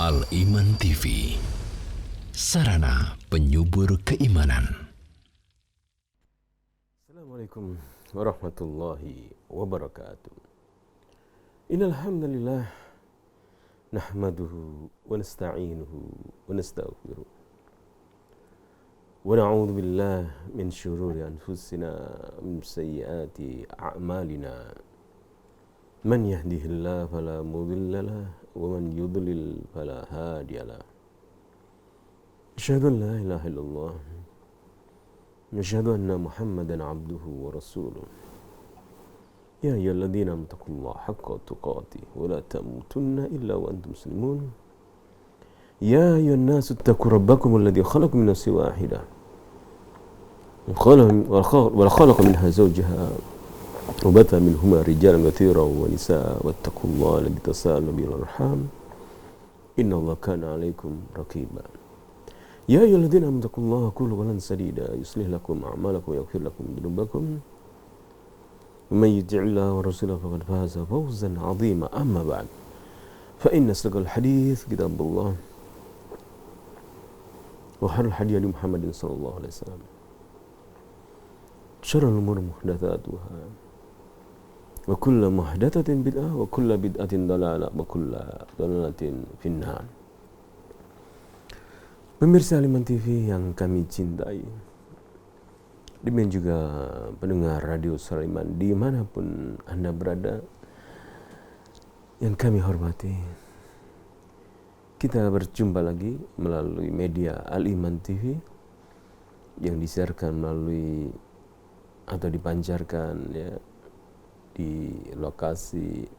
Al-Iman TV, sarana penyubur keimanan. Assalamualaikum warahmatullahi wabarakatuh. Innal hamdalillah nahmaduhu wa nasta'inuhu wa nastaghfiruh. Wa na'udzu billahi min shururi anfusina min sayyiati a'malina. Man yahdihillahu fala mudilla lahu wa man yudlil fala hadiya lahu. Asyhadu an la ilaha illallah wa asyhadu anna Muhammadan abduhu wa rasuluh. Ya ayyuhalladzina amanu taqullaha haqqa tuqatih wa la tamutunna illa wa antum muslimun. Ya ayyuhan nasu ittaqu rabbakum alladzi khalaqakum min nafsin wahidah wa khalaqa minha zawjaha وبث منهما رجالا كثيرا ونساء واتقوا الله الذي تساءلون به والارحام ان الله كان عليكم رقيبا يا ايها الذين امنوا اتقوا الله وقولوا قولا سديدا يصلح لكم اعمالكم ويغفر لكم ذنوبكم ومن يطع الله ورسوله فقد فاز فوزا عظيما اما بعد فان اصدق الحديث كتاب الله وخير الهدي هدي محمد صلى الله عليه وسلم شر الامور محدثاتها وكل محدثة بدعة وكل بدعة ضلالة وكل ضلالة في النار. Pemirsa Al-Iman TV yang kami cintai, demikian juga pendengar Radio Suara Iman dimanapun Anda berada yang kami hormati, kita berjumpa lagi melalui media Al-Iman TV yang disiarkan melalui atau dipancarkan ya di lokasi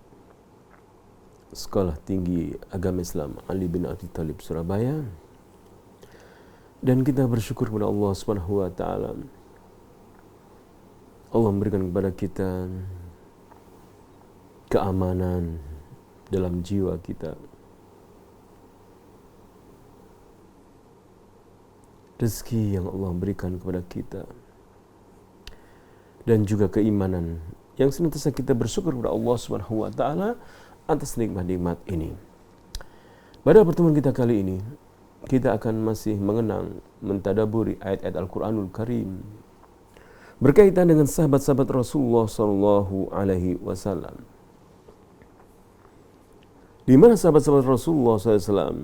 Sekolah Tinggi Agama Islam Ali bin Abi Thalib Surabaya. Dan kita bersyukur kepada Allah Subhanahu wa taala. Allah memberikan kepada kita keamanan dalam jiwa kita. Rezeki yang Allah berikan kepada kita. Dan juga keimanan yang senantiasa kita bersyukur kepada Allah Subhanahu wa taala atas nikmat-nikmat ini. Pada pertemuan kita kali ini, kita akan masih mengenang, mentadaburi ayat-ayat Al-Qur'anul Karim berkaitan dengan sahabat-sahabat Rasulullah sallallahu alaihi wasallam. Di mana sahabat-sahabat Rasulullah SAW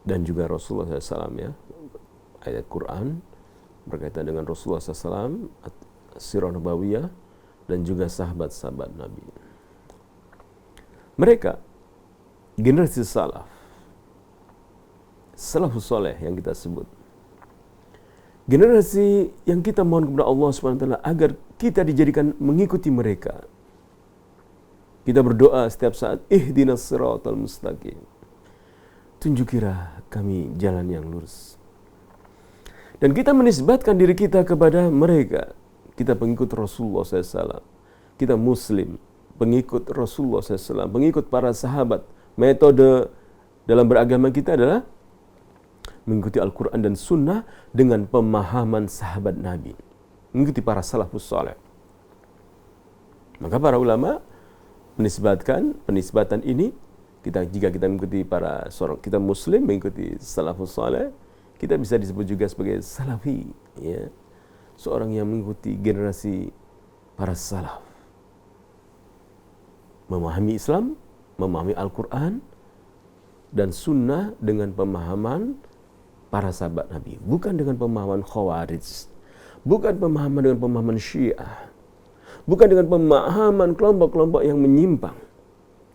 dan juga Rasulullah SAW ya, ayat Quran berkaitan dengan Rasulullah SAW, Sirah Nabawiyah, dan juga sahabat-sahabat Nabi. Mereka generasi salafus saleh yang kita sebut. Generasi yang kita mohon kepada Allah SWT agar kita dijadikan mengikuti mereka. Kita berdoa setiap saat, ihdinas siratal mustaqim. Tunjukilah kami jalan yang lurus. Dan kita menisbatkan diri kita kepada mereka. Kita pengikut Rasulullah SAW. Kita Muslim, pengikut Rasulullah SAW, pengikut para sahabat. Metode dalam beragama kita adalah mengikuti Al-Quran dan Sunnah dengan pemahaman sahabat Nabi. Mengikuti para salafus saleh. Maka para ulama penisbatan ini, jika kita mengikuti kita Muslim, mengikuti salafus saleh, kita bisa disebut juga sebagai salafi, ya. Seorang yang mengikuti generasi para salaf. Memahami Islam, memahami Al-Quran dan Sunnah dengan pemahaman para sahabat Nabi. Bukan dengan pemahaman Khawarij. Bukan pemahaman dengan pemahaman Syiah. Bukan dengan pemahaman kelompok-kelompok yang menyimpang.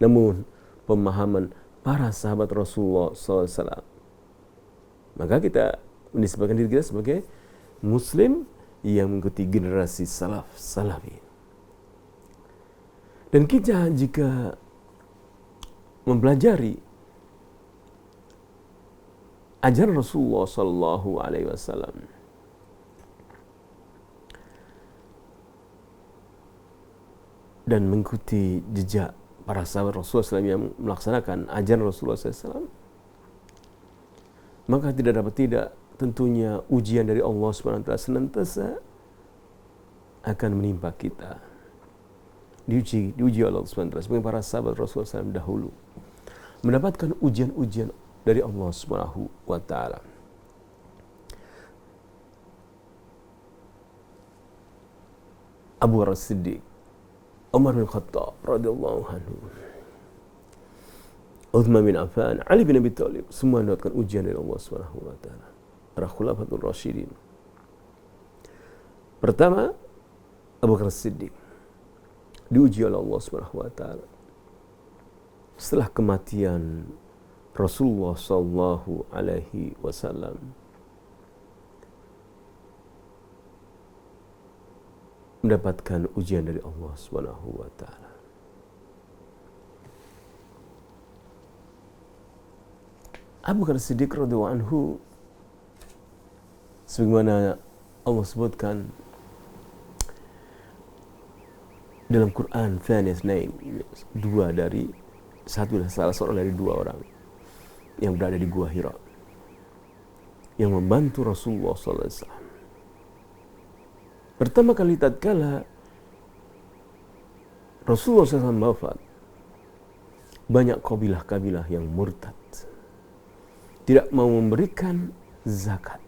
Namun pemahaman para sahabat Rasulullah SAW. Maka kita menisbahkan diri kita sebagai Muslim yang mengikuti generasi salafi. Dan kita jika mempelajari ajaran Rasulullah sallallahu alaihi wasallam dan mengikuti jejak para sahabat Rasulullah SAW yang melaksanakan ajaran Rasulullah SAW, maka tidak dapat tidak tentunya ujian dari Allah SWT senantiasa akan menimpa kita. Diuji oleh Allah SWT sebagai para sahabat Rasulullah SAW dahulu. mendapatkan ujian-ujian dari Allah Subhanahu wa taala. Abu Bakar Siddiq, Umar bin Khattab radhiyallahu anhu, Uthman bin Affan, Ali bin Abi Thalib, semua mendapatkan ujian dari Allah Subhanahu wa taala. Para khulafatul rasyidin. Pertama, Abu Bakar Siddiq diuji oleh Allah Subhanahu wa taala. Setelah kematian Rasulullah sallallahu alaihi wasallam, mendapatkan ujian dari Allah Subhanahu wa taala. Abu Bakar Siddiq radhiyallahu anhu, sebagaimana Allah sebutkan dalam Quran, salah seorang dari dua orang yang berada di Gua Hira yang membantu Rasulullah sallallahu alaihi wasallam. Pertama kali tatkala Rasulullah SAW wafat, banyak kabilah-kabilah yang murtad, tidak mau memberikan zakat.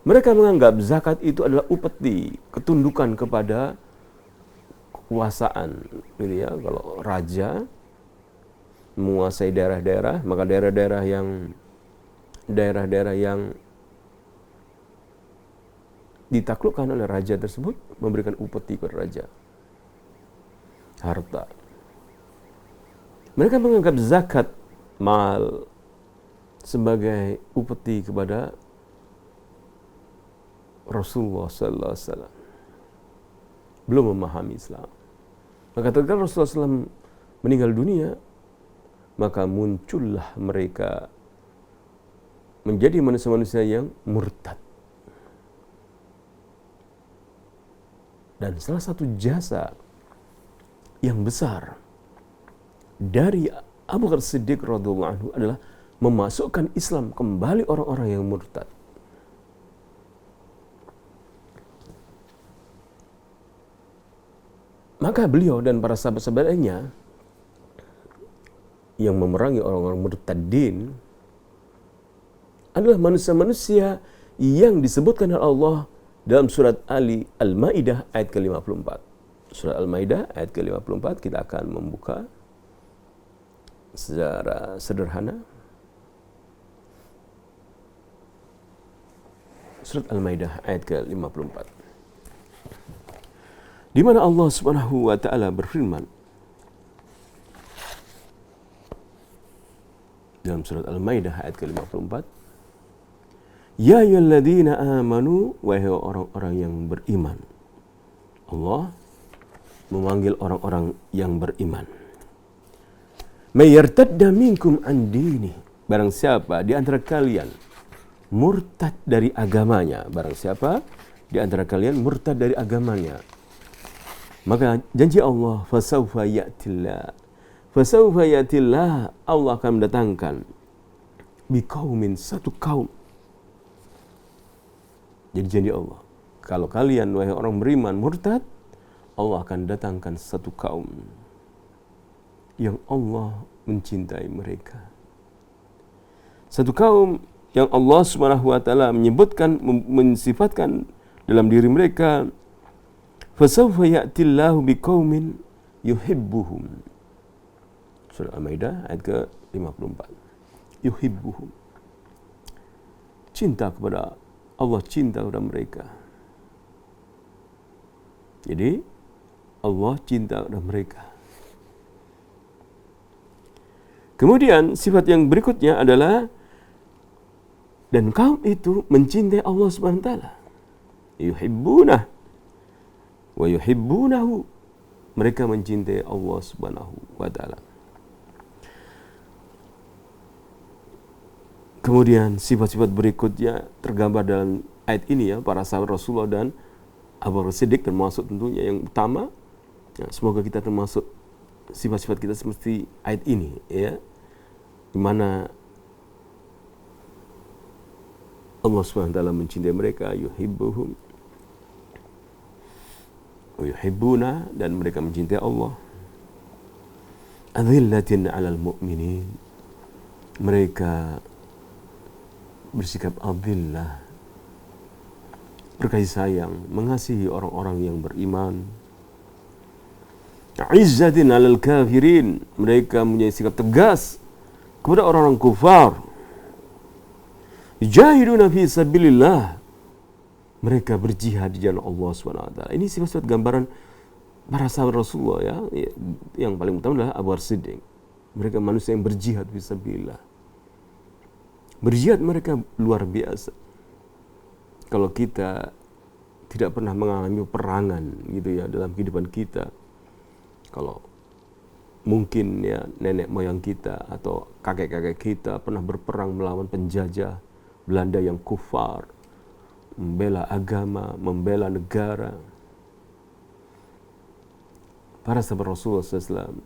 Mereka menganggap zakat itu adalah upeti, ketundukan kepada kekuasaan, gitu ya. Kalau raja menguasai daerah-daerah, maka daerah-daerah yang ditaklukkan oleh raja tersebut memberikan upeti kepada raja, harta. Mereka menganggap zakat mal sebagai upeti kepada Rasulullah sallallahu alaihi wasallam. Belum memahami Islam. Maka ketika Rasulullah SAW meninggal dunia, maka muncullah mereka menjadi manusia-manusia yang murtad. Dan salah satu jasa yang besar dari Abu Bakar Siddiq radhiyallahu anhu adalah memasukkan Islam kembali orang-orang yang murtad. Maka beliau dan para sahabat-sahabatnya yang memerangi orang-orang murtadin adalah manusia-manusia yang disebutkan oleh Allah dalam surat Al-Maidah ayat ke-54. Surat Al-Maidah ayat ke-54 kita akan membuka secara sederhana. Surat Al-Maidah ayat ke-54. Di mana Allah Subhanahu wa taala berfirman dalam surat Al-Maidah ayat ke-54, ya ayyuhalladzina amanu, wahai orang-orang yang beriman. Allah memanggil orang-orang yang beriman. May yartadda minkum an dini, barang siapa di antara kalian murtad dari agamanya, barang siapa di antara kalian murtad dari agamanya, maka janji Allah, fasawfa ya'tillah, Allah akan mendatangkan biqaumin, satu kaum. Jadi janji Allah, kalau kalian wahai orang beriman murtad, Allah akan datangkan satu kaum yang Allah mencintai mereka. Satu kaum yang Allah Subhanahu wa taala menyebutkan, mensifatkan dalam diri mereka, fasawfa ya'tillahu biqaumin yuhibbuhum. Surah Al-Maidah ayat ke-54. Yuhibbuhum. Cinta kepada Allah, cinta kepada mereka. Jadi Allah cinta kepada mereka. Kemudian sifat yang berikutnya adalah dan kaum itu mencintai Allah Subhanahu wa taala. Yuhibbunah wa yuhibbunahu. Mereka mencintai Allah Subhanahu wa taala. Kemudian sifat-sifat berikutnya tergambar dalam ayat ini, ya, para sahabat Rasulullah dan Abu Bakar Siddiq termasuk tentunya yang utama. Ya, semoga kita termasuk sifat-sifat kita seperti ayat ini, ya, di mana Allah Subhanahu wa taala mencintai mereka, yuhibbuhum wa yuhibbuna, dan mereka mencintai Allah. Adzillatin 'alal mu'minin. Mereka bersikap adzillah, berkasih sayang, mengasihi orang-orang yang beriman. Izzatin 'alal kafirin. Mereka mempunyai sikap tegas kepada orang-orang kufar. Jahiduna fi sabilillah. Mereka berjihad di jalan Allah SWT. Ini sifat-sifat gambaran para sahabat Rasulullah ya. Yang paling utama adalah Abu Bakar Siddiq. Mereka manusia yang berjihad fi sabilillah. Berjihad mereka luar biasa. Kalau kita tidak pernah mengalami perangan gitu ya dalam kehidupan kita, kalau mungkin ya nenek moyang kita atau kakek-kakek kita pernah berperang melawan penjajah Belanda yang kufar, membela agama, membela negara. Para sahabat Rasulullah SAW,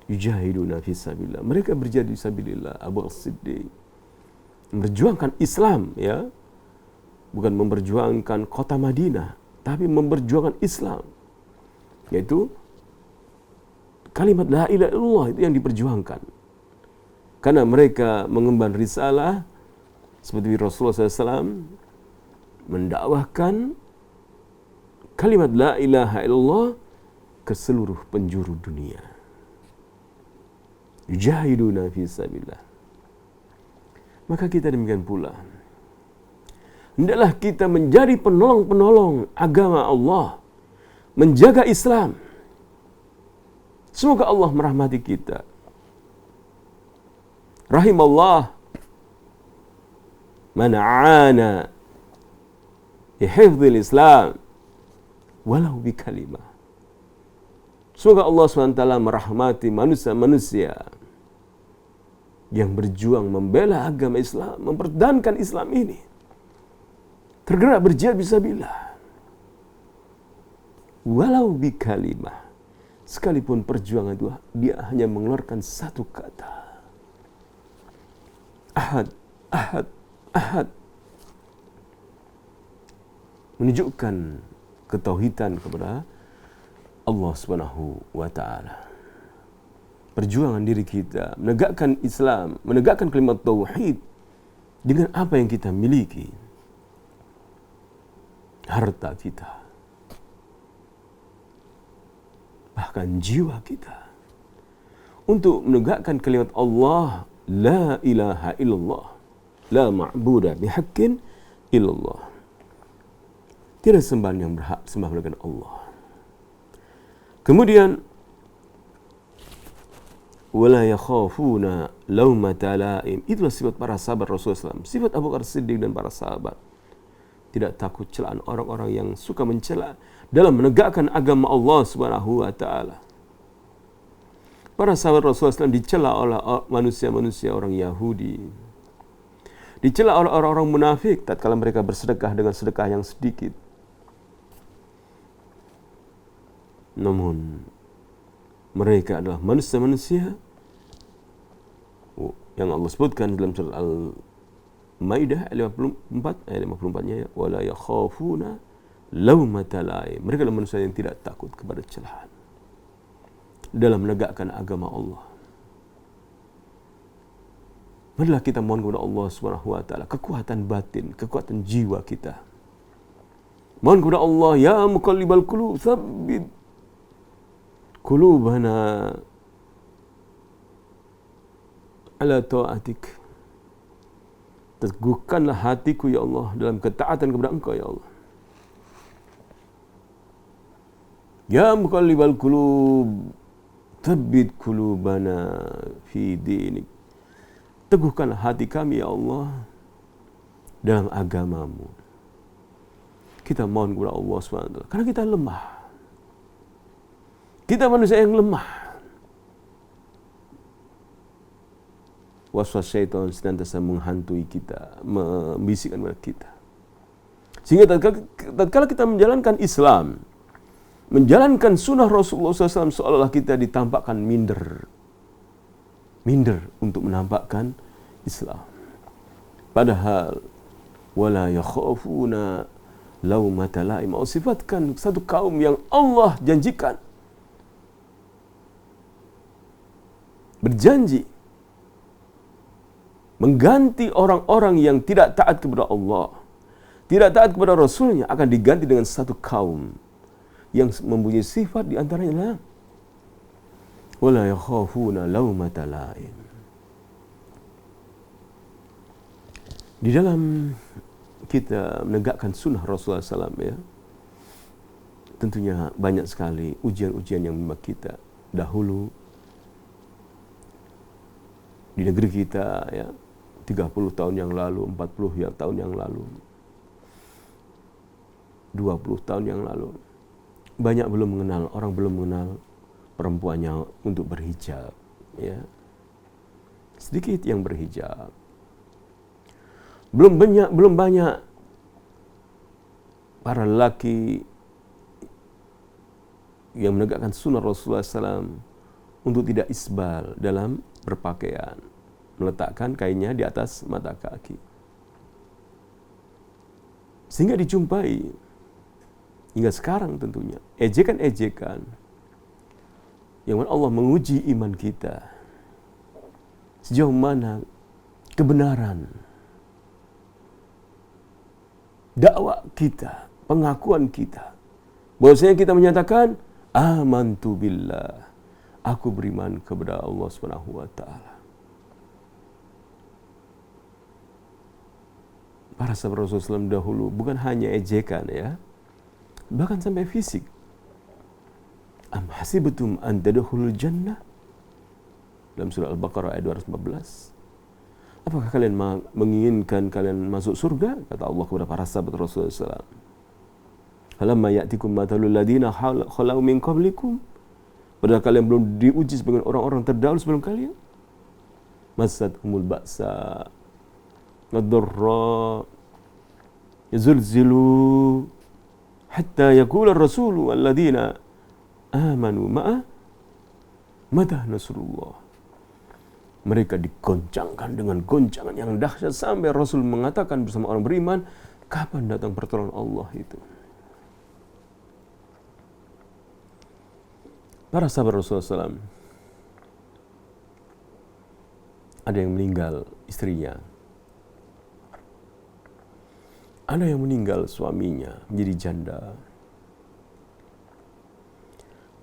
yujahiduna fi sabilillah. Mereka berjihad fi sabilillah. Abu Bakar Siddiq memperjuangkan Islam ya, bukan memperjuangkan kota Madinah, tapi memperjuangkan Islam, yaitu kalimat la ilaha illallah itu yang diperjuangkan. Karena mereka mengemban risalah seperti Rasulullah SAW mendakwahkan kalimat la ilaha illallah ke seluruh penjuru dunia. Yujahiduna fi sabilillah. Maka kita demikian pula, hendaklah kita menjadi penolong-penolong agama Allah, menjaga Islam. Semoga Allah merahmati kita. Rahimallah man 'ana li hifdzil Islam walau bi kalimah. Semoga Allah SWT merahmati manusia-manusia yang berjuang membela agama Islam, mempertahankan Islam ini, tergerak berjihad fisabilillah, walau bi kalimah, sekalipun perjuangan itu dia hanya mengeluarkan satu kata, ahad, ahad, ahad, menunjukkan ketauhidan kepada Allah Subhanahu wa taala. Perjuangan diri kita menegakkan Islam, menegakkan kalimat tauhid dengan apa yang kita miliki. Harta kita, bahkan jiwa kita, untuk menegakkan kalimat Allah, la ilaha illallah, la ma'budah bihaqqin illallah. Tiada sembahan yang berhak sembah melainkan Allah. Kemudian wala yakhafuna laumata laim. Itulah sifat para sahabat Rasulullah SAW. Sifat Abu Bakar Siddiq dan para sahabat. Tidak takut celaan orang-orang yang suka mencela dalam menegakkan agama Allah Subhanahu wa taala. Para sahabat Rasulullah SAW dicela oleh manusia-manusia orang Yahudi. Dicela oleh orang-orang munafik tatkala mereka bersedekah dengan sedekah yang sedikit. Namun mereka adalah manusia-manusia yang Allah sebutkan dalam surah Al-Maidah ayat 54, ayat 54-nya, wala yakhafuna laumata laim. Mereka adalah manusia yang tidak takut kepada celahan dalam menegakkan agama Allah. Marilah kita mohon kepada Allah Subhanahu wa taala kekuatan batin, kekuatan jiwa kita. Mohon kepada Allah, ya muqallibal qulub, tsabbit qulubana ala ta'atik. Teguhkanlah hatiku ya Allah dalam ketaatan kepada Engkau ya Allah. Ya muqallibal qulub, tsabbit qulubana fi dinik. Teguhkanlah hati kami ya Allah dalam agamamu. Kita mohon kepada Allah SWT karena kita lemah. Kita manusia yang lemah. Waswas syaitan senantiasa menghantui kita, membisikkan kepada kita. Sehingga tatkala kita menjalankan Islam, menjalankan sunnah Rasulullah SAW, seolah-olah kita ditampakkan minder untuk menampakkan Islam. Padahal wala yakhafuna laumata laim. Mau sifatkan satu kaum yang Allah janjikan berjanji mengganti orang-orang yang tidak taat kepada Allah, tidak taat kepada Rasulnya, akan diganti dengan satu kaum yang mempunyai sifat di antaranya wala yakhafuna laumata laim. Di dalam kita menegakkan sunnah Rasulullah SAW, ya, tentunya banyak sekali ujian-ujian yang menimpa kita dahulu di negeri kita, ya, 30 tahun yang lalu, 40 tahun yang lalu, 20 tahun yang lalu. Banyak orang belum mengenal perempuannya untuk berhijab, ya. Sedikit yang berhijab. Belum banyak para lelaki yang menegakkan sunnah Rasulullah SAW untuk tidak isbal dalam berpakaian, meletakkan kainnya di atas mata kaki. Sehingga dijumpai hingga sekarang tentunya ejekan-ejekan yang mana Allah menguji iman kita. Sejauh mana kebenaran dakwah kita, pengakuan kita, bahwasanya kita menyatakan amantu billah, aku beriman kepada Allah Subhanahu wa taala. Para sahabat Rasulullah SAW dahulu bukan hanya ejekan, ya, bahkan sampai fisik. Am hasibtum an tadkhulul jannah, dalam surah Al-Baqarah ayat 214. Apakah kalian menginginkan kalian masuk surga? Kata Allah kepada para sahabat Rasulullah SAW. Halamma ya'tikum mathalul ladina khalau min qablikum. Padahal kalian belum diuji sebagai orang-orang terdahulu sebelum kalian. Massatuhumul ba'sa wad-dharra yazulzilu hatta yaqula ar-rasulu alladina amanu ma'a mata nasrullah. Mereka digoncangkan dengan goncangan yang dahsyat sampai Rasul mengatakan bersama orang beriman, kapan datang pertolongan Allah itu? Para sahabat Rasulullah SAW, ada yang meninggal istrinya, ada yang meninggal suaminya menjadi janda,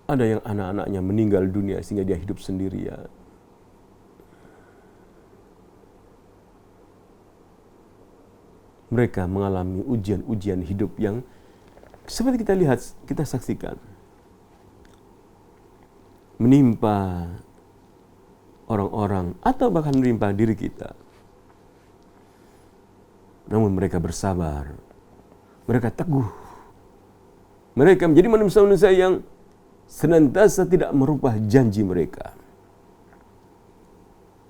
ada yang anak-anaknya meninggal dunia sehingga dia hidup sendirian. Mereka mengalami ujian-ujian hidup yang seperti kita lihat, kita saksikan, menimpa orang-orang atau bahkan menimpa diri kita. Namun mereka bersabar, mereka teguh, mereka menjadi manusia-manusia yang senantiasa tidak merubah janji mereka.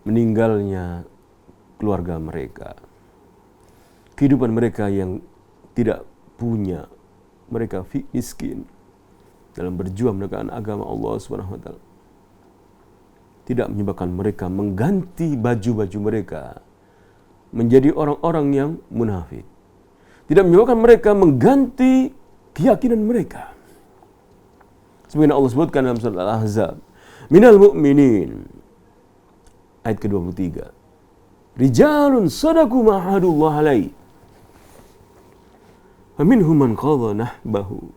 Meninggalnya keluarga mereka, kehidupan mereka yang tidak punya, mereka miskin dalam berjuang menegakkan agama Allah Subhanahu wa taala, tidak menyebabkan mereka mengganti baju-baju mereka menjadi orang-orang yang munafik. Tidak menyebabkan mereka mengganti keyakinan mereka. Sebagaimana Allah sebutkan dalam surat Al-Ahzab, minal mu'minin ayat ke-23. Rijalun sadaku ma'ahadullah alaih. Faminhum man qadha nahbahu.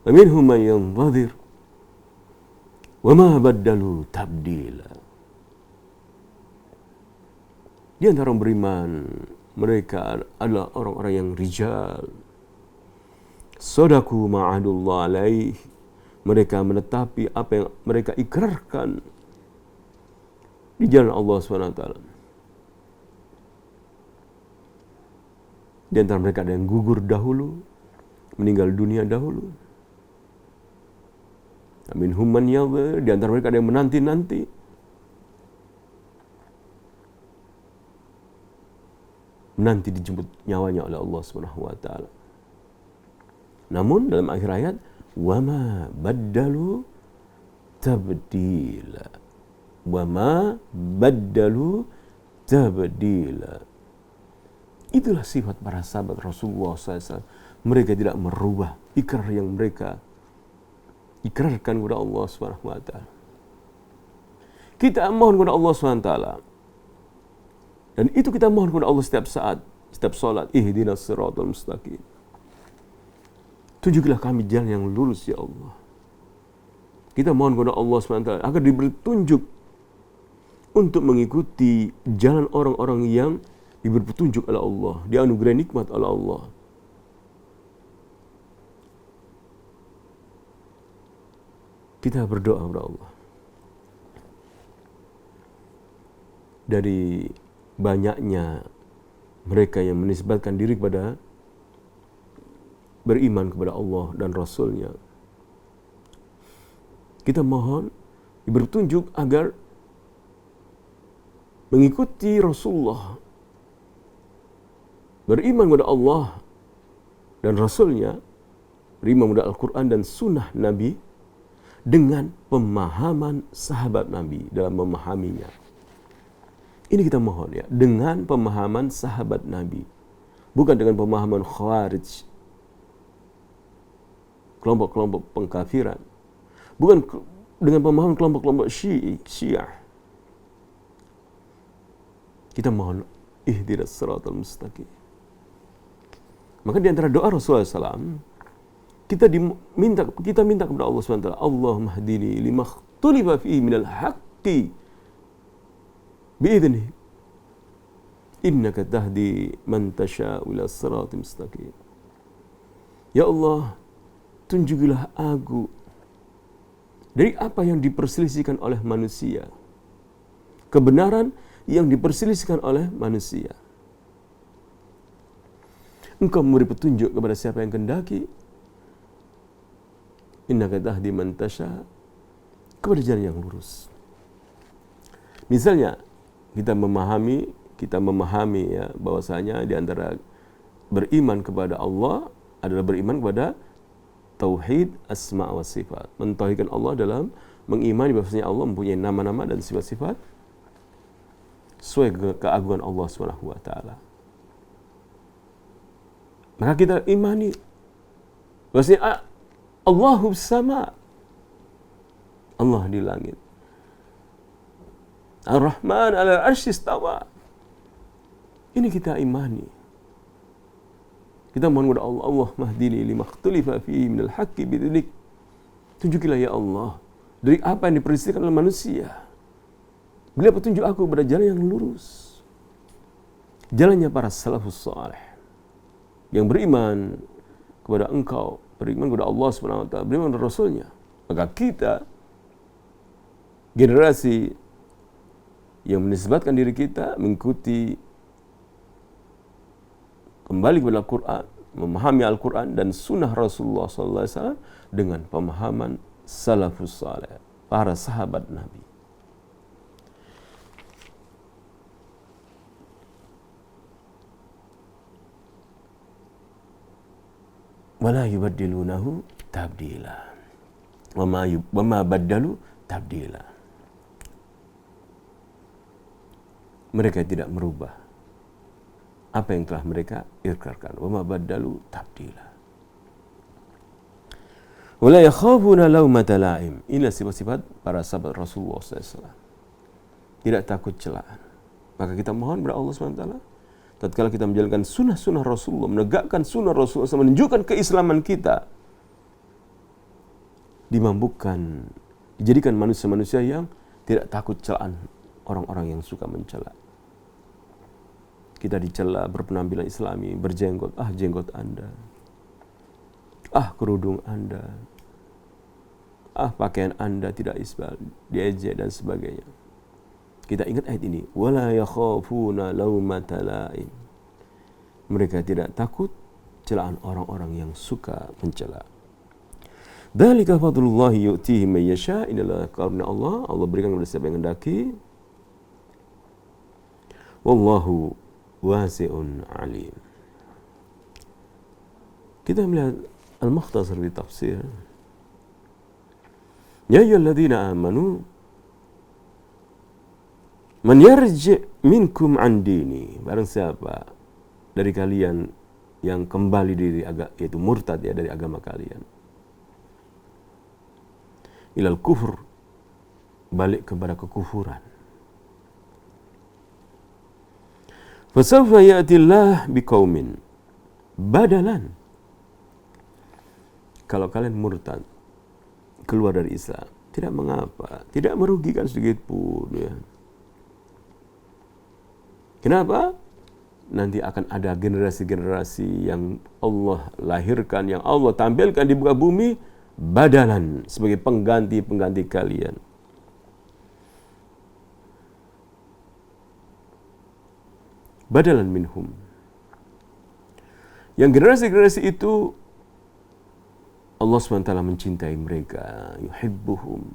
Faminhum man yantadhir. Wa ma baddalu tabdila. Di antara orang beriman, mereka adalah orang-orang yang rijal. Sadaku ma'ahadullah alaih. Mereka menetapi apa yang mereka ikrarkan di jalan Allah SWT. Di antara mereka ada yang gugur dahulu, meninggal dunia dahulu. Minhum man yadhir, di antara mereka ada yang menanti-nanti. Menanti dijemput nyawanya oleh Allah SWT. Namun dalam akhir ayat, wama baddalu tabdila. Wama baddalu tabdila. Itulah sifat para sahabat Rasulullah SAW. Mereka tidak merubah ikrar yang mereka ikrarkan kepada Allah SWT. Kita mohon kepada Allah SWT. Dan itu kita mohon kepada Allah setiap saat, setiap salat. Ihdinas siratal mustaqim. Tunjukilah kami jalan yang lurus ya Allah. Kita mohon kepada Allah SWT agar diberi petunjuk untuk mengikuti jalan orang-orang yang diberi petunjuk oleh Allah, dianugerahi nikmat oleh Allah. Kita berdoa kepada Allah. Dari banyaknya mereka yang menisbatkan diri kepada beriman kepada Allah dan Rasul-Nya, kita mohon diberi petunjuk agar mengikuti Rasulullah, beriman kepada Allah dan Rasul-Nya, beriman kepada Al-Quran dan Sunnah Nabi dengan pemahaman sahabat Nabi dalam memahaminya. Ini kita mohon ya, dengan pemahaman sahabat Nabi, bukan dengan pemahaman Khawarij, kelompok-kelompok pengkafiran, bukan dengan pemahaman kelompok-kelompok Syiah. Kita mohon ihdinas siratal mustaqim. Maka di antara doa Rasulullah SAW, kita minta kepada Allah SWT, Allahumma hdini lima ikhtalifa fihi minal haqqi bi'idhnih innaka tahdi man tasha'u ila siratal mustaqim. Ya Allah, tunjukilah aku dari apa yang diperselisihkan oleh manusia, kebenaran yang diperselisihkan oleh manusia. Engkau memberi petunjuk kepada siapa yang kehendaki. Innaka tahdi man tasha, kepada jalan yang lurus. Misalnya kita memahami ya bahwasanya di antara beriman kepada Allah adalah beriman kepada tauhid asma wa sifat. Mentauhidkan Allah dalam mengimani bahwasanya Allah mempunyai nama-nama dan sifat-sifat sesuai keagungan Allah Subhanahu wa taala. Maka kita imani bahwasanya Allahu sama, Allah di langit. Ar-Rahman 'alal 'arsy istawa. Ini kita imani. Kita mohon kepada Allah, Allahumma hdini lima ikhtalifa fihi minal haqqi bidzalik. Tunjukilah ya Allah dari apa yang diperselisihkan oleh manusia. Berilah petunjuk aku pada jalan yang lurus. Jalannya para salafus saleh yang beriman kepada Engkau, beriman kepada Allah Subhanahu wa taala, beriman kepada Rasul-Nya. Maka kita generasi yang menisbatkan diri kita mengikuti kembali kepada Al-Quran, memahami Al-Quran dan Sunnah Rasulullah SAW dengan pemahaman salafus saleh, para sahabat Nabi. Wala yubaddilunahu tabdila. Wama baddalu tabdila. Mereka tidak merubah apa yang telah mereka ikrarkan. Wama baddalu tabdila. Wala yakhafuna laumata la'im. Inilah sifat-sifat para sahabat Rasulullah SAW. Tidak takut celaan. Maka kita mohon kepada Allah SWT, tatkala kita menjalankan sunnah-sunnah Rasulullah, menegakkan sunnah Rasulullah SAW, menunjukkan keislaman kita, dimampukan, dijadikan manusia-manusia yang tidak takut celaan orang-orang yang suka mencela. Kita dicela berpenampilan Islami, berjenggot, jenggot Anda, kerudung Anda, pakaian Anda tidak isbal, diejek dan sebagainya. Kita ingat ayat ini, wala yakhafuna laumata la'im. Mereka tidak takut celaan orang-orang yang suka mencela. Dzalika fadlullah yu'tihi man yasha. Inilah karunia Allah, Allah berikan kepada siapa yang hendaki. Wallahu wasi'un alim. Kita melihat al-mukhtasar di tafsir. Ya ayyuhalladzina amanu man yarji' minkum an dini. Barang siapa dari kalian yang kembali dari yaitu murtad ya, dari agama kalian, ilal kufur, balik kepada kekufuran. Fasawfa ya'tillah biqaumin badalan. Kalau kalian murtad, keluar dari Islam, tidak mengapa, tidak merugikan sedikit pun, ya. Kenapa? Nanti akan ada generasi-generasi yang Allah lahirkan, yang Allah tampilkan di muka bumi, badalan, sebagai pengganti-pengganti kalian. Badalan minhum. Yang generasi-generasi itu Allah SWT mencintai mereka, yuhibbuhum.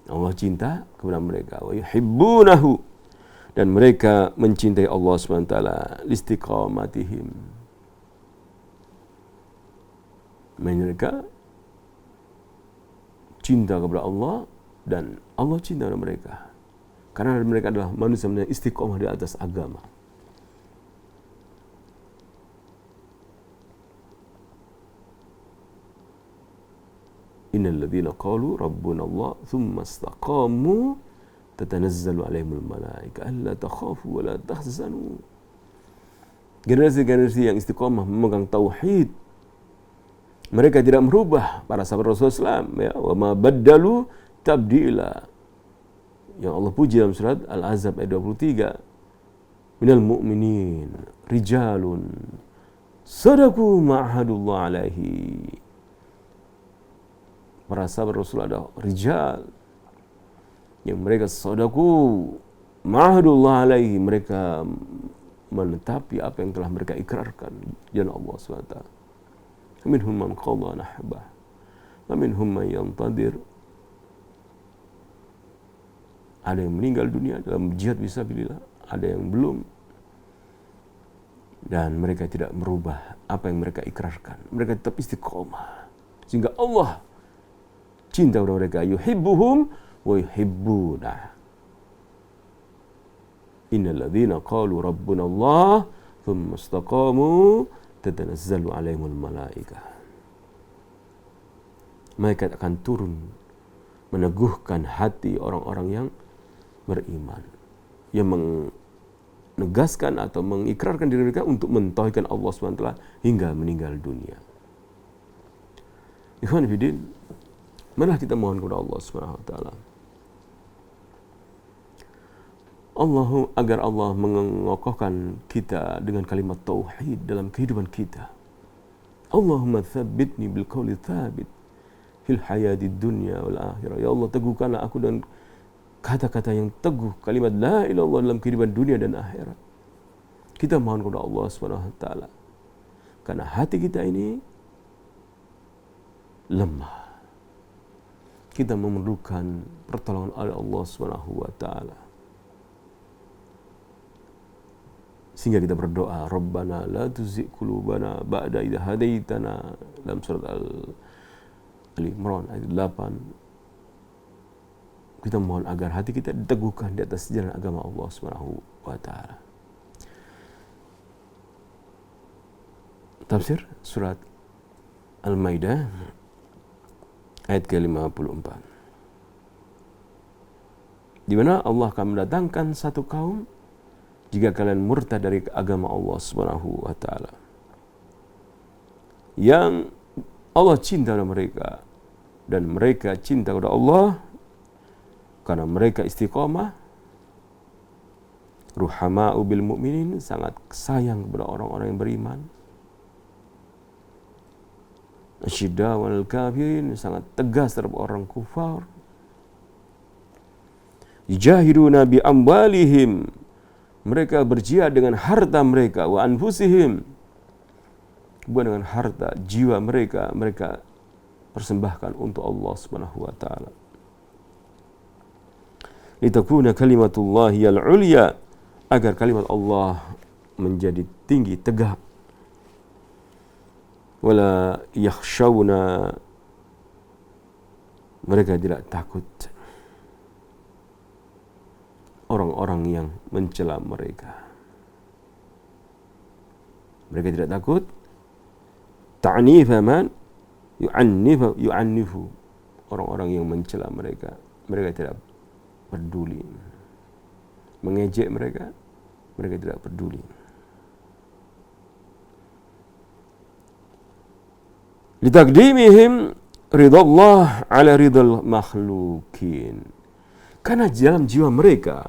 Allah cinta kepada mereka, wa yuhibbunahu. Dan mereka mencintai Allah SWT listiqamatihim. Mereka cinta kepada Allah dan Allah cinta kepada mereka. Karena mereka adalah manusia yang istiqomah di atas agama. Innal ladzina qalu rabbuna Allah thumma istaqamu tatanazzalu alaihimul malaika alla takhafu wa la tahzanu. Generasi-generasi yang istiqomah memegang tauhid, mereka tidak merubah para sahabat Rasulullah SAW, ya, wa ma baddalu tabdila. Yang Allah puji dalam surat Al-Ahzab ayat 23. Minal mu'minin rijalun sadaku ma'ahadullah alaihi. Para sahabat Rasulullah ada rijal yang mereka sadaku ma'ahadullah alaihi, mereka menetapi apa yang telah mereka ikrarkan di Allah SWT. Minhum man qadha nahbah wa minhum man yantadir. Ada yang meninggal dunia dalam jihad fisabilillah, ada yang belum. Dan mereka tidak merubah apa yang mereka ikrarkan. Mereka tetap istiqomah. Sehingga Allah cinta kepada mereka. Yuhibbuhum wa yuhibbuna. Innal ladzina qalu rabbuna Allah thumma istaqamu tatanazzalu alaihimul malaikah. Malaikat akan turun meneguhkan hati orang-orang yang beriman, yang menegaskan atau mengikrarkan diri mereka untuk mentauhidkan Allah SWT hingga meninggal dunia. Ikhwan fillah, marilah kita mohon kepada Allah SWT agar Allah mengokohkan kita dengan kalimat tauhid dalam kehidupan kita. Allahumma tsabbitni bil qawli tsabit fil hayatid dunya wal akhirah. Ya Allah, teguhkanlah aku dengan kata-kata yang teguh, kalimat la ilaha illallah dalam kehidupan dunia dan akhirat. Kita mohon kepada Allah SWT karena hati kita ini lemah. Kita memerlukan pertolongan oleh Allah SWT. Sehingga kita berdoa, Rabbana la tuzigh qulubana ba'da idh hadaitana, dalam surat Al-Imran ayat 8. Kita mohon agar hati kita diteguhkan di atas jalan agama Allah SWT. Tafsir surat Al-Maidah ayat ke-54. Di mana Allah akan mendatangkan satu kaum jika kalian murtad dari agama Allah SWT. Yang Allah cinta kepada mereka dan mereka cinta kepada Allah karena mereka istiqamah. Ruhama'u bil mu'minin, sangat sayang kepada orang-orang yang beriman. Asyidda wal kafirin, sangat tegas terhadap orang kufar. Yujahiduna bi amwalihim, mereka berjihad dengan harta mereka. Wa anfusihim, bukan dengan harta, jiwa mereka persembahkan untuk Allah Subhanahu wa taala. Litakuna kalimatullahi al-ulya, agar kalimat Allah menjadi tinggi, tegak. Wala yakhshawna, mereka tidak takut orang-orang yang mencela mereka. Mereka tidak takut. Ta'nifa man yu'annifu, orang-orang yang mencela mereka. mereka tidak peduli. Mengejek mereka tidak peduli. Litakdimihim ridallah ala ridal makhlukin. Karena dalam jiwa mereka,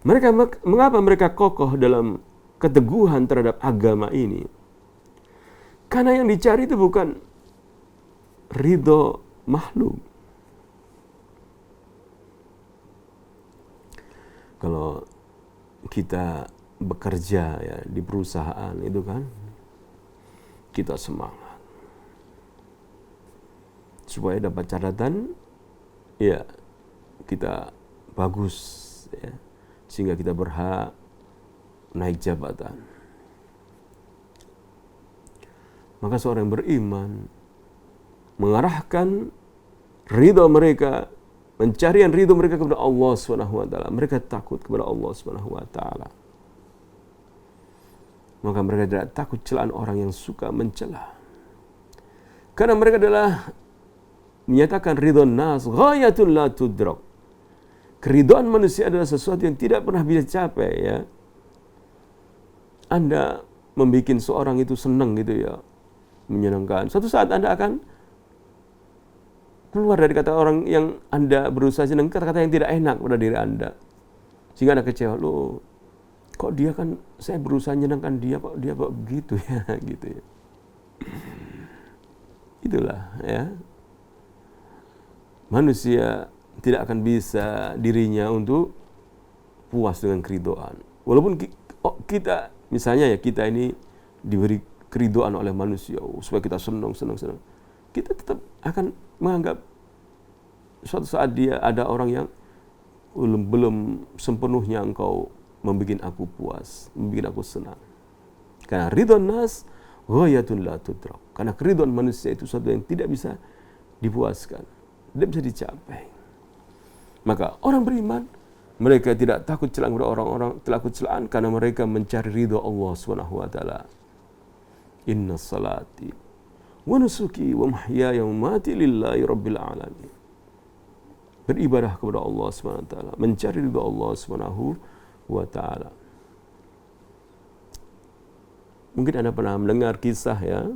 mengapa mereka kokoh dalam keteguhan terhadap agama ini? Karena yang dicari itu bukan ridho makhluk. Kalau kita bekerja ya di perusahaan itu kan, kita semangat supaya dapat catatan, ya kita bagus, ya, sehingga kita berhak naik jabatan. Maka seorang yang beriman mengarahkan ridho mereka, mencari ridho mereka kepada Allah Subhanahu wa taala. Mereka takut kepada Allah Subhanahu wa taala. Maka mereka tidak takut celaan orang yang suka mencela. Karena mereka adalah menyatakan ridho nas ghayatun la tudrak. Keridhaan manusia adalah sesuatu yang tidak pernah bisa capai, ya. Anda membuat seorang itu senang gitu ya, menyenangkan. Suatu saat Anda akan keluar dari kata orang yang Anda berusaha senang, kata-kata yang tidak enak pada diri Anda. Sehingga Anda kecewa, loh, kok dia kan, saya berusaha menyenangkan dia, kok dia kok begitu ya, gitu ya. Itulah, ya. Manusia tidak akan bisa dirinya untuk puas dengan keridhaan. Walaupun kita, misalnya ya, kita ini diberi keridhaan oleh manusia, supaya kita senang. Kita tetap akan menganggap suatu saat dia ada orang yang belum sepenuhnya engkau membuat aku puas, membuat aku senang. Karena ridwan nas ghayatun la tudrak. Karena keridhaan manusia itu sesuatu yang tidak bisa dipuaskan, tidak bisa dicapai. Maka orang beriman, mereka tidak takut celaan kepada orang-orang takut celaan, karena mereka mencari ridha Allah Subhanahu wa taala. Inna salati wa nusuki wa mahyaya wa mamati lillahi rabbil alamin. Beribadah kepada Allah Subhanahu wa taala, mencari ridha Allah Subhanahu wa taala. Mungkin Anda pernah mendengar kisah, ya,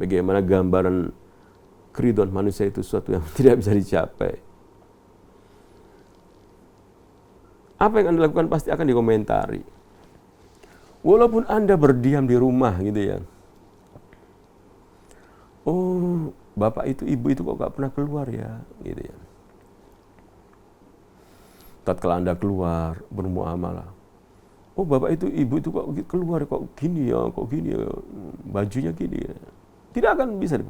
bagaimana gambaran keridhaan manusia itu sesuatu yang tidak bisa dicapai. Apa yang Anda lakukan pasti akan dikomentari. Walaupun Anda berdiam di rumah gitu ya. Oh, bapak itu, ibu itu kok gak pernah keluar ya, gitu ya. Tatkala Anda keluar bermuamalah, oh bapak itu, ibu itu kok keluar, kok gini ya, bajunya gini ya. Tidak akan bisa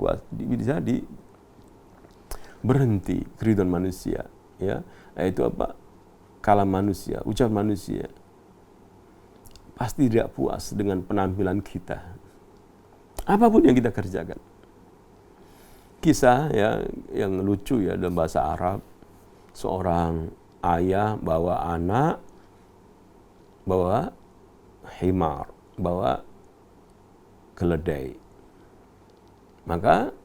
berhenti keridhaan manusia, ya. Yaitu apa? Kalam manusia, ucapan manusia pasti tidak puas dengan penampilan kita, apapun yang kita kerjakan. Kisah, ya, yang lucu ya dalam bahasa Arab, seorang ayah bawa anak, bawa himar, bawa keledai. Maka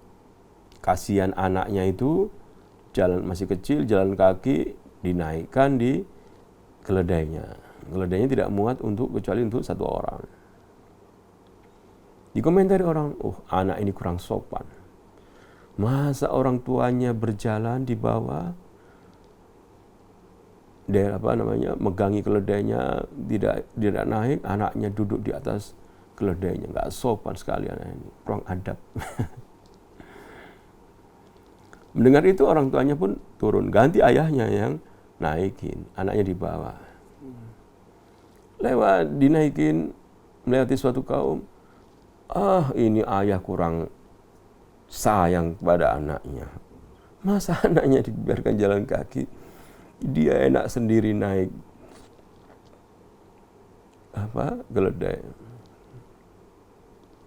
kasihan anaknya itu masih kecil, jalan kaki, dinaikkan di keledainya. Keledainya tidak muat kecuali untuk satu orang. Dikomentari orang, oh anak ini kurang sopan. Masa orang tuanya berjalan di bawah, megangi keledainya, tidak naik, anaknya duduk di atas keledainya. Nggak sopan sekali anak ini, kurang adab. Mendengar itu orang tuanya pun turun, ganti ayahnya yang naikin, anaknya di bawah. Dinaikin, melewati suatu kaum, ini ayah kurang sayang kepada anaknya. Masa anaknya dibiarkan jalan kaki, dia enak sendiri naik keledai.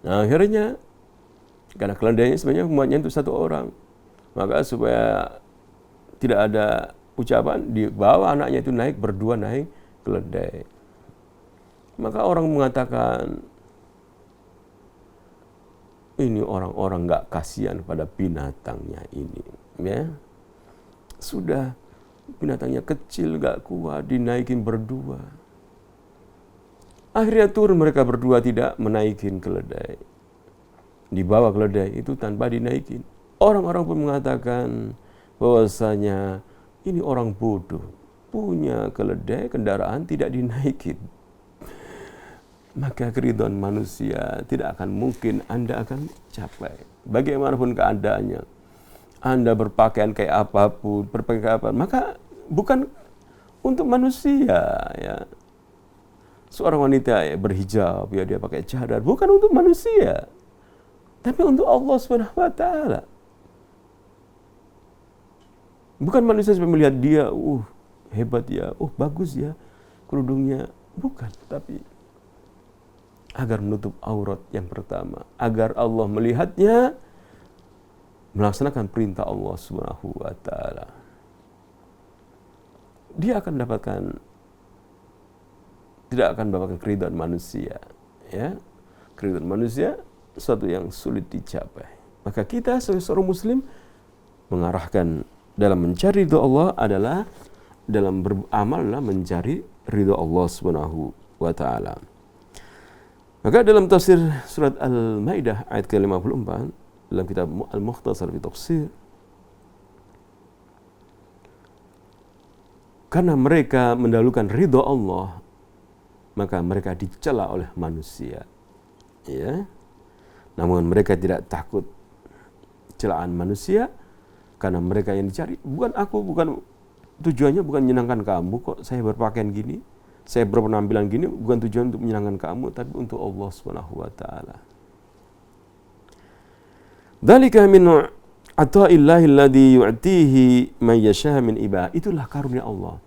Nah, akhirnya karena keledainya sebenarnya muatnya untuk satu orang, maka supaya tidak ada ucapan, dibawa anaknya itu naik, berdua naik keledai. Maka orang mengatakan, ini orang-orang gak kasihan pada binatangnya ini, ya. Sudah binatangnya kecil, gak kuat, dinaikin berdua. Akhirnya turun mereka berdua, tidak menaikin keledai. Dibawa keledai itu tanpa dinaikin. Orang-orang pun mengatakan bahwasanya ini orang bodoh, punya keledai, kendaraan tidak dinaikin. Maka keridhaan manusia tidak akan mungkin Anda akan capai. Bagaimanapun keadaannya, Anda berpakaian kayak apapun, berpakaian apa, maka bukan untuk manusia ya. Seorang wanita ya berhijab, ya dia pakai cadar, bukan untuk manusia, tapi untuk Allah Subhanahu wa taala. Bukan manusia supaya melihat dia, hebat ya, bagus ya kerudungnya, bukan, tapi agar menutup aurat yang pertama, agar Allah melihatnya melaksanakan perintah Allah Subhanahu wa taala. Dia akan tidak akan mendapatkan keridhaan manusia, ya. Keridhaan manusia sesuatu yang sulit dicapai. Maka kita sebagai seorang muslim mengarahkan dalam mencari ridha Allah adalah dalam beramal adalah mencari ridha Allah Subhanahu wa taala. Maka dalam tafsir surat Al-Maidah ayat ke-54 dalam kitab Al-Mukhtasar fi Tafsir, karena mereka mendahulukan ridha Allah, maka mereka dicela oleh manusia. Ya. Namun mereka tidak takut celaan manusia, karena mereka yang dicari bukan aku, bukan tujuannya bukan menyenangkan kamu kok saya berpakaian gini, saya berpenampilan gini, bukan tujuan untuk menyenangkan kamu, tapi untuk Allah Subhanahu wa taala. Dzalika min ata'illahi alladhi yu'tihi man yasha' min ibadihi. Itulah karunia Allah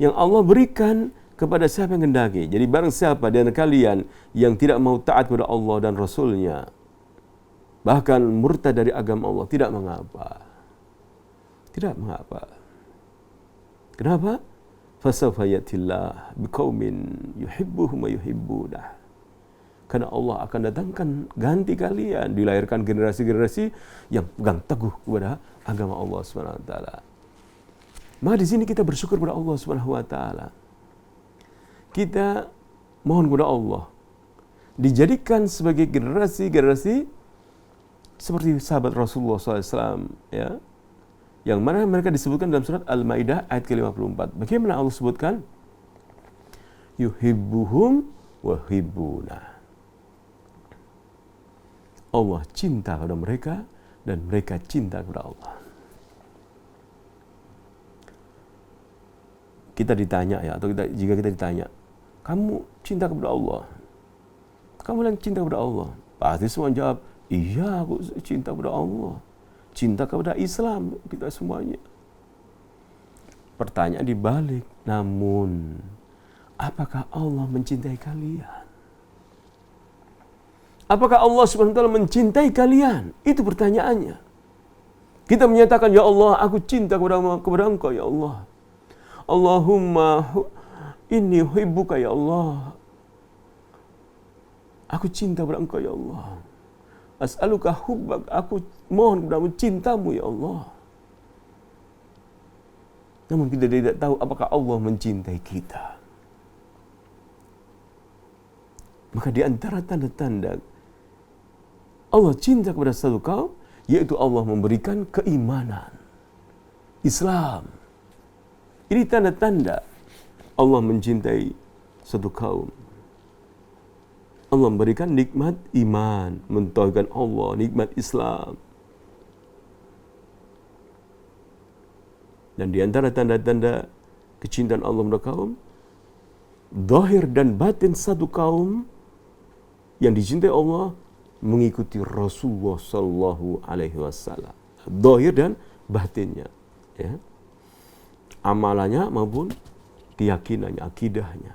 yang Allah berikan kepada siapa yang hendaki. Jadi barang siapa di antara kalian yang tidak mau taat kepada Allah dan Rasulnya, bahkan murtad dari agama Allah, tidak mengapa. Tidak mengapa. Kenapa? Fasawfa yatillah biqaumin yuhibbuhum wa yuhibbunah. Karena Allah akan datangkan ganti kalian, dilahirkan generasi-generasi yang pegang teguh kepada agama Allah Subhanahu wa taala. Maka di sini kita bersyukur kepada Allah Subhanahu wa taala. Kita mohon kepada Allah dijadikan sebagai generasi-generasi seperti sahabat Rasulullah SAW, ya, yang mana mereka disebutkan dalam surat Al-Maidah ayat ke-54. Bagaimana Allah sebutkan? Yuhibbuhum wa hibbuna. Allah cinta kepada mereka dan mereka cinta kepada Allah. Kita ditanya ya, atau jika kita ditanya, kamu cinta kepada Allah? Kamu yang cinta kepada Allah? Pasti semua jawab, iya aku cinta kepada Allah. Cinta kepada Islam, kita semuanya. Pertanyaan dibalik, namun apakah Allah mencintai kalian? Apakah Allah SWT mencintai kalian? Itu pertanyaannya. Kita menyatakan, ya Allah, aku cinta kepada Engkau, ya Allah. Allahumma inni uhibbuka, ya Allah. Aku cinta kepada Engkau, ya Allah. As'aluka hubbak, aku mohon kepadamu cintamu, ya Allah. Namun kita tidak tahu apakah Allah mencintai kita. Maka di antara tanda-tanda Allah cinta kepada satu kaum, yaitu Allah memberikan keimanan, Islam. Ini tanda-tanda Allah mencintai satu kaum. Allah memberikan nikmat iman, mentauhidkan Allah, nikmat Islam. Dan di antara tanda-tanda kecintaan Allah kepada kaum, zahir dan batin satu kaum yang dicintai Allah mengikuti Rasulullah sallallahu alaihi wasallam. Zahir dan batinnya, ya. Amalannya maupun keyakinannya, akidahnya.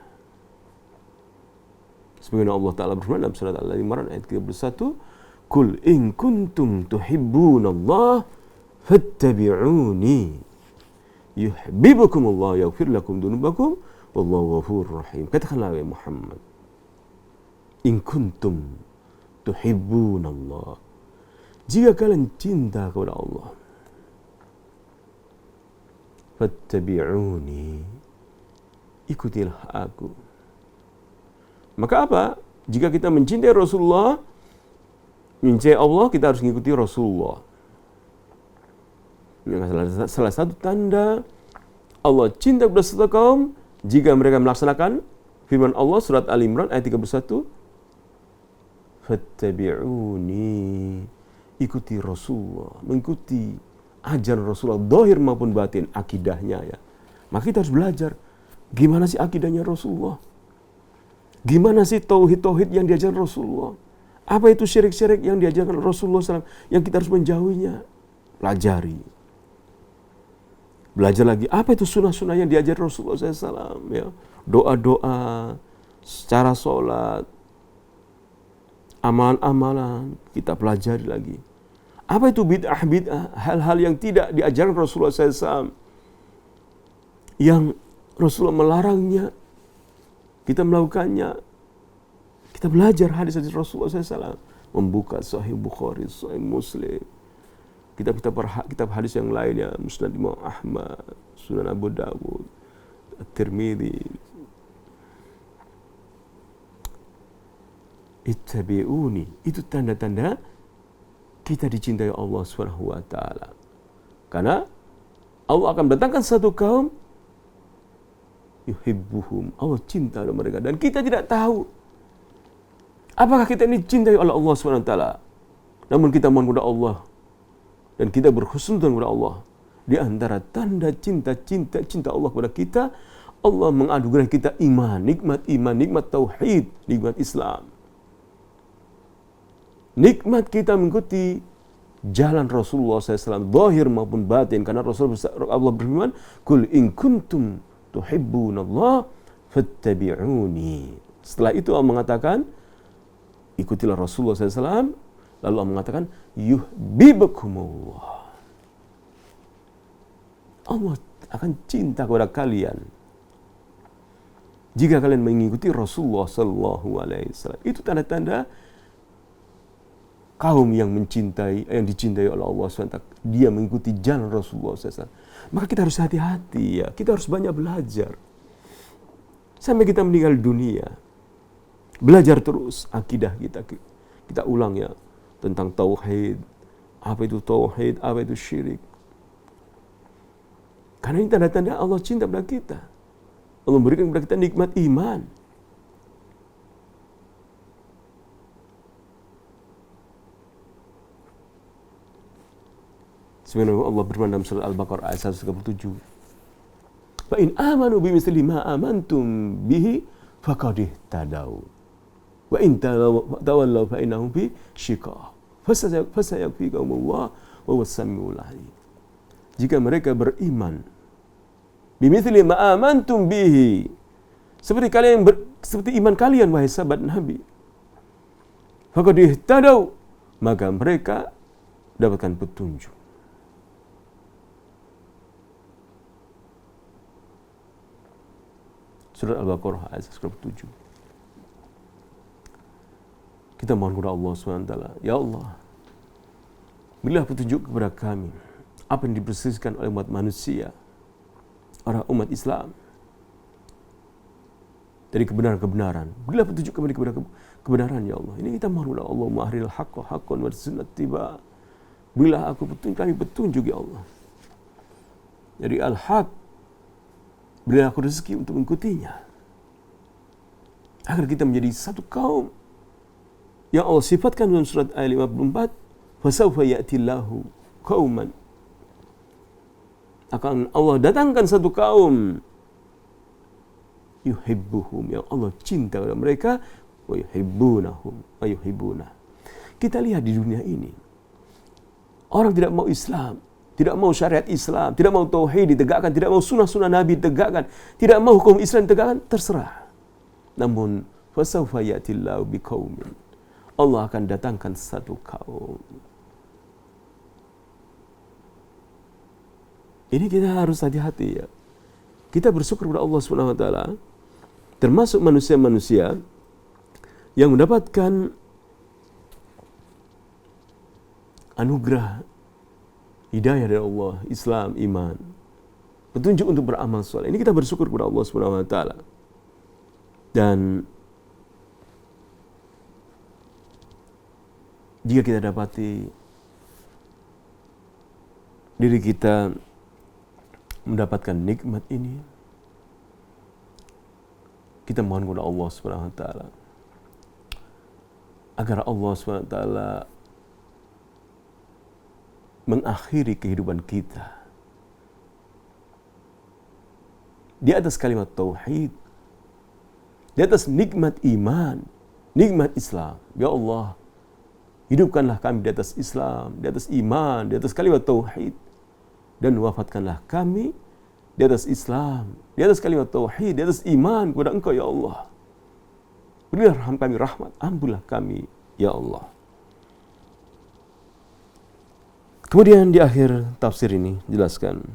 Sebagaimana Allah Ta'ala berfirman dalam surat Al-Imran ayat 31, "Qul in kuntum tuhibbunallaha fattabi'uni yuhibbukumullah yaghfir lakum dzunubakum wallahu ghafurur rahim." Katakanlah wahai Muhammad, in kuntum tuhibbunallah, jika kalian cinta kepada Allah, fattabi'uni, ikutilah aku. Maka apa? Jika kita mencintai Rasulullah, mencintai Allah, kita harus mengikuti Rasulullah. Salah satu tanda Allah cinta kepada satu kaum jika mereka melaksanakan firman Allah surat Al-Imran ayat 31, fattabi'uni, ikuti Rasulullah, mengikuti ajaran Rasulullah zahir maupun batin, akidahnya ya. Maka kita harus belajar gimana sih akidahnya Rasulullah, gimana sih tauhid yang diajarkan Rasulullah, apa itu syirik-syirik yang diajarkan Rasulullah SAW yang kita harus menjauhinya. Pelajari. Belajar lagi, apa itu sunnah-sunnah yang diajarkan Rasulullah SAW ya. Doa-doa, secara sholat, amalan-amalan, kita pelajari lagi. Apa itu bid'ah, hal-hal yang tidak diajarkan Rasulullah SAW, yang Rasulullah melarangnya, kita melakukannya. Kita belajar hadis-hadis Rasulullah SAW, membuka Sahih Bukhari, Sahih Muslim, kitab hadis yang lainnya, Musnad Imam Ahmad, Sunan Abu Dawud, At-Tirmidzi. Ittabi'uni, itu tanda-tanda kita dicintai Allah Subhanahu wa taala. Karena Allah akan mendatangkan satu kaum yuhibbuhum, Allah cinta kepada mereka, dan kita tidak tahu apakah kita ini cintai oleh Allah Subhanahu wa taala. Namun kita mohon kepada Allah dan kita berhusnudzon kepada Allah. Di antara tanda cinta Allah kepada kita, Allah menganugerahkan kita iman, nikmat tauhid, nikmat Islam. Nikmat kita mengikuti jalan Rasulullah SAW, zahir maupun batin. Karena Allah berfirman, "Qul in kuntum tuhibbunallah fattabi'uni." Setelah itu Allah mengatakan, ikutilah Rasulullah SAW. Lalu Allah mengatakan, yuhibbukumullah. Allah akan cinta kepada kalian jika kalian mengikuti Rasulullah SAW. Itu tanda-tanda kaum yang dicintai oleh Allah SWT. Dia mengikuti jalan Rasulullah SAW. Maka kita harus hati-hati ya. Kita harus banyak belajar sampai kita meninggal dunia. Belajar terus akidah kita. Kita ulang ya tentang tauhid. Apa itu tauhid? Apa itu syirik? Karena ini tanda-tanda Allah cinta kepada kita. Allah memberikan kepada kita nikmat iman. Sebenarnya Allah berfirman dalam surat Al-Baqarah ayat 137. Fa in amanu bimithli ma amantum bihi faqad ihtadaw. Wa in tawallaw fa innahum fi shiqaq. Fasayakfikahumullah wa huwas samiul alim. Jika mereka beriman bimithli ma amantum bihi, seperti iman kalian wahai sahabat Nabi, faqad ihtadaw, maka mereka dapatkan petunjuk. Surat Al-Baqarah ayat 107. Kita mohon kepada Allah SWT, ya Allah, berilah petunjuk kepada kami apa yang diperselisihkan oleh umat manusia, orang umat Islam, dari kebenaran-kebenaran. Berilah petunjuk kami kepada kebenaran, ya Allah. Ini kita mohon kepada Allah, ma'ahril haqqa haqqan wa sunnat tiba. Berilah aku kami petunjuk, ya Allah. Jadi al-haq, berilah aku rezeki untuk mengikutinya, agar kita menjadi satu kaum yang Allah sifatkan dalam surat ayat 54, fasawfa ya'tillahu qauman, akan Allah datangkan satu kaum yuhibbuhum, yang Allah cinta kepada mereka, wa yuhibbunahum wa yuhibbunah. Kita lihat di dunia ini, orang tidak mau Islam, tidak mau syariat Islam, tidak mau tauhid ditegakkan, tidak mau sunnah-sunnah Nabi ditegakkan, tidak mau hukum Islam ditegakkan, terserah. Namun fasawfa ya'tillahu biqaumin, Allah akan datangkan satu kaum. Ini kita harus hati-hati ya. Kita bersyukur kepada Allah Subhanahu wa taala, termasuk manusia-manusia yang mendapatkan anugerah hidayah dari Allah, Islam, iman. petunjuk untuk beramal soleh. Ini kita bersyukur kepada Allah Subhanahu wa taala. Dan jika kita dapati diri kita mendapatkan nikmat ini, kita mohon kepada Allah Subhanahu wa taala agar Allah Subhanahu wa taala mengakhiri kehidupan kita di atas kalimat tauhid, di atas nikmat iman, nikmat Islam. Ya Allah, hidupkanlah kami di atas Islam, di atas iman, di atas kalimat tauhid, dan wafatkanlah kami di atas Islam, di atas kalimat tauhid, di atas iman kepada Engkau ya Allah. Berilah kami rahmat, ampunlah kami ya Allah. Kemudian di akhir tafsir ini jelaskan,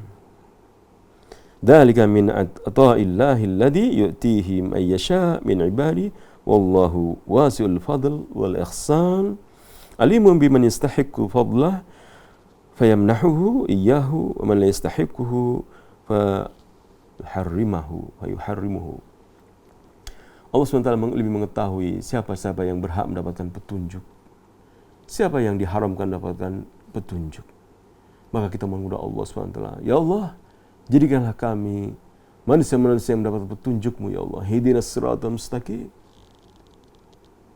dzalika min ata'illahi alladhi yu'tihi man yasha' min ibadi wallahu wasi'ul fadl wal ihsan alimun biman yastahiqqu fadlah fayamnahuhu iyyahu wa man la yastahiqquhu fayuharrimuhu. Allah SWT lebih mengetahui siapa-siapa yang berhak mendapatkan petunjuk, siapa yang diharamkan mendapatkan petunjuk. Maka kita mohon kepada Allah SWT, ya Allah, jadikanlah kami manusia-manusia yang mendapat petunjuk-Mu ya Allah. Ihdinas siratal mustaqim.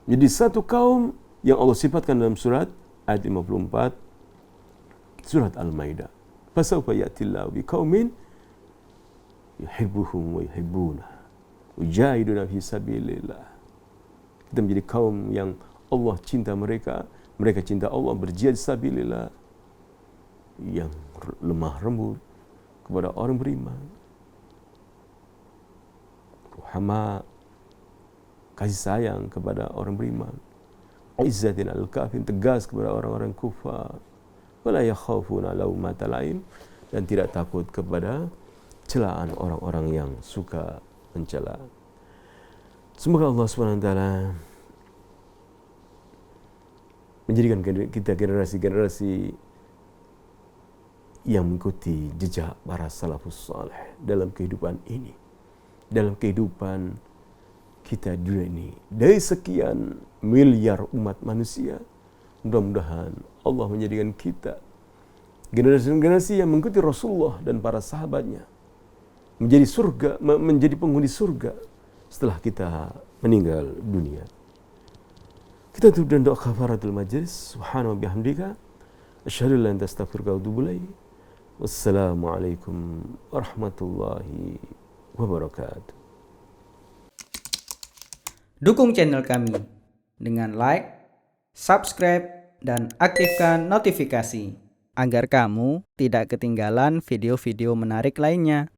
Jadi satu kaum yang Allah sifatkan dalam surat ayat 54 surat Al-Maidah. Fasawfa ya'tillahu biqaumin yuhibbuhum wa yuhibbuna ujahiduna fi sabilillah. Kita menjadi kaum yang Allah cinta mereka, mereka cinta Allah, berjihad sabilillah, yang lemah lembut kepada orang beriman, rahma, kasih sayang kepada orang beriman, izzatin al-kafin, tegas kepada orang-orang kufar, wala yakhafuna laumata laim, dan tidak takut kepada celaan orang-orang yang suka mencela. Semoga Allah SWT menjadikan kita generasi-generasi yang mengikuti jejak para salafus saleh dalam kehidupan ini, dalam kehidupan kita di dunia ini. Dari sekian miliar umat manusia, mudah-mudahan Allah menjadikan kita generasi-generasi yang mengikuti Rasulullah dan para sahabatnya, menjadi surga, menjadi penghuni surga setelah kita meninggal dunia. Kita tutup dengan doa kafaratul majlis. Subhanahu wa bihamdika asyhadu an la ilaha illa anta astaghfiruka wa atubu ilaik. Wassalamualaikum warahmatullahi wabarakatuh. Dukung channel kami dengan like, subscribe, dan aktifkan notifikasi agar kamu tidak ketinggalan video-video menarik lainnya.